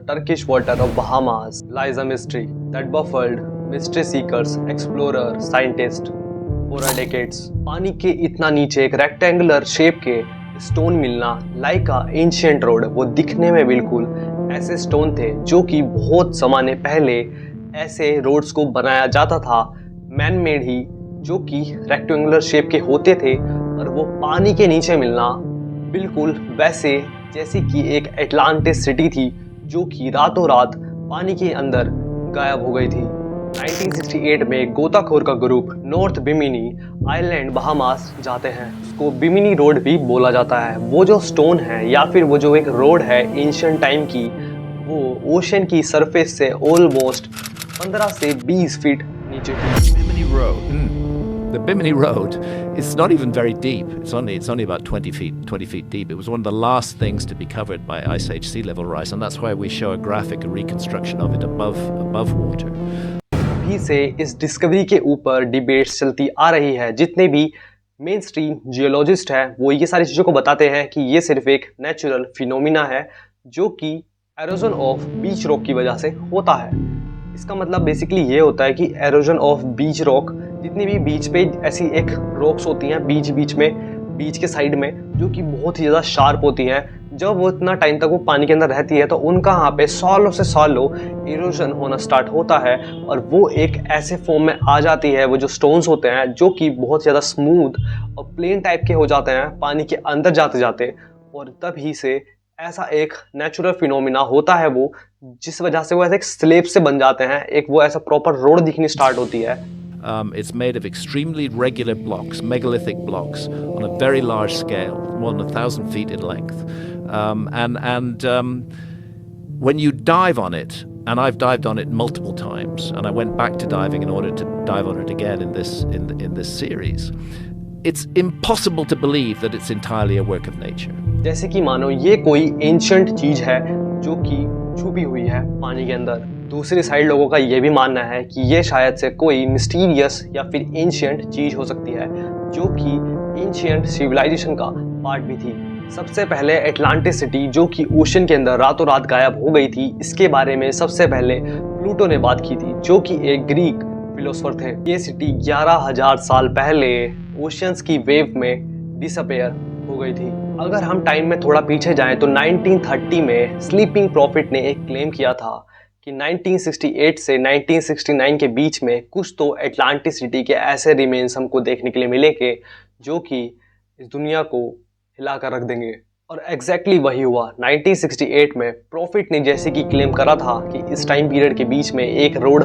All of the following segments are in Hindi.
Turkish water of Bahamas lies a mystery that baffled mystery seekers, explorers, scientists for decades. पानी के इतना नीचे एक रेक्टेंगुलर शेप के स्टोन मिलना लाइक अ एंशिएंट रोड। वो दिखने में बिल्कुल ऐसे स्टोन थे जो कि बहुत ज़माने पहले ऐसे रोड्स को बनाया जाता था, मैन मेड ही, जो कि रेक्टेंगुलर शेप के होते थे। और वो पानी के नीचे मिलना बिल्कुल वैसे जैसे कि एक एटलांटिस सिटी थी जो कि रातों रात पानी के अंदर गायब हो गई थी। 1968 में गोताखोर का ग्रुप नॉर्थ बिमिनी आइलैंड बहामास जाते हैं। उसको बिमिनी रोड भी बोला जाता है। वो जो स्टोन है या फिर वो जो एक रोड है एंशिएंट टाइम की, वो ओशन की सरफेस से ऑलमोस्ट 15 से 20 फीट नीचे थी। Bimini Road. The Bimini Road is not even very deep. It's only about 20 feet deep. It was one of the last things to be covered by Ice Age sea level rise, and that's why we show a graphic, a reconstruction of it above water. अभी से इस डिस्कवरी के ऊपर डिबेट्स चलती आ रही है। जितने भी मेन स्ट्रीम जियोलॉजिस्ट हैं वो ये सारी चीज़ों को बताते हैं कि ये सिर्फ एक नेचुरल फिनोमिना है जो कि एरोजन ऑफ बीच रॉक की वजह से होता है। इसका मतलब बेसिकली ये होता है कि एरोजन ऑफ बीच रॉक, जितनी भी बीच पे ऐसी एक रॉक्स होती हैं बीच में, बीच के साइड में, जो कि बहुत ही ज़्यादा शार्प होती हैं, जब वो इतना टाइम तक वो पानी के अंदर रहती है तो उनका यहाँ पे सालों से सालों इरोजन होना स्टार्ट होता है और वो एक ऐसे फॉर्म में आ जाती है। वो जो स्टोन्स होते हैं जो कि बहुत ज़्यादा स्मूथ और प्लेन टाइप के हो जाते हैं पानी के अंदर जाते जाते, और तभी से ऐसा एक नेचुरल फिनोमिना होता है वो, जिस वजह से वो ऐसे एक स्लेब से बन जाते हैं, एक वो ऐसा प्रॉपर रोड दिखनी स्टार्ट होती है। It's made of extremely regular blocks, megalithic blocks, on a very large scale, more than 1,000 feet in length. When you dive on it, and I've dived on it multiple times, and I went back to diving in order to dive on it again in this series, it's impossible to believe that it's entirely a work of nature. जैसे कि मानो ये कोई एंशिएंट चीज है जो कि छुपी हुई है पानी के अंदर। दूसरी साइड लोगों का ये भी मानना है कि ये शायद से कोई मिस्टीरियस या फिर एंशिएंट चीज हो सकती है जो कि एंशिएंट सिविलाइजेशन का पार्ट भी थी। सबसे पहले एटलांटिस सिटी जो कि ओशन के अंदर रातों रात गायब हो गई थी, इसके बारे में सबसे पहले प्लूटो ने बात की थी जो कि एक ग्रीक फिलोसोफर थे। ये सिटी 11,000 साल पहले ओशियंस की वेव में डिसअपेयर हो गई थी। अगर हम टाइम में थोड़ा पीछे जाएं तो 1930 में स्लीपिंग प्रॉफिट ने एक क्लेम किया था कि 1968 से 1969 के बीच में कुछ तो एटलांटिस सिटी के ऐसे रिमेन्स हमको देखने के लिए मिलेंगे जो कि इस दुनिया को हिला कर रख देंगे। और एग्जैक्टली वही हुआ। 1968 में प्रॉफिट ने जैसे कि क्लेम करा था कि इस टाइम पीरियड के बीच में एक रोड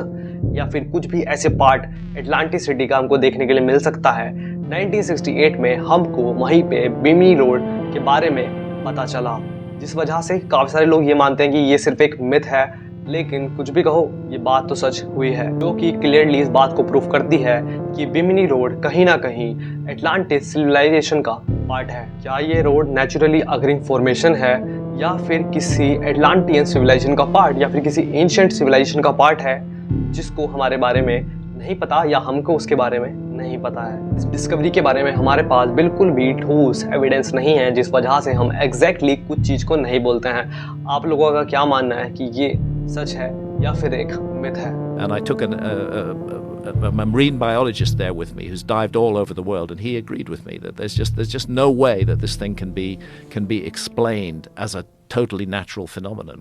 या फिर कुछ भी ऐसे पार्ट एटलांटिस सिटी का हमको देखने के लिए मिल सकता है। 1968 में हमको वहीं पे बिमिनी रोड के बारे में पता चला, जिस वजह से काफ़ी सारे लोग ये मानते हैं कि ये सिर्फ एक मिथ है, लेकिन कुछ भी कहो ये बात तो सच हुई है, जो कि क्लियरली इस बात को प्रूफ करती है कि बिमिनी रोड कहीं ना कहीं एटलांटिस सिविलाइजेशन का पार्ट है। क्या ये रोड नेचुरली अकरिंग फॉर्मेशन है या फिर किसी एटलांटियन सिविलाइजेशन का पार्ट या फिर किसी एंशिएंट सिविलाइजेशन का पार्ट है जिसको हमारे बारे में नहीं पता या हमको उसके बारे में नहीं पता है। इस डिस्कवरी के बारे में हमारे पास बिल्कुल भी ठोस एविडेंस नहीं है, जिस वजह से हम एग्जैक्टली कुछ चीज़ को नहीं बोलते हैं। आप लोगों का क्या मानना है कि ये सच है या फिर एक मिथ है? And I took a marine biologist there with me who's dived all over the world, and he agreed with me that there's just no way that this thing can be explained as a totally natural phenomenon.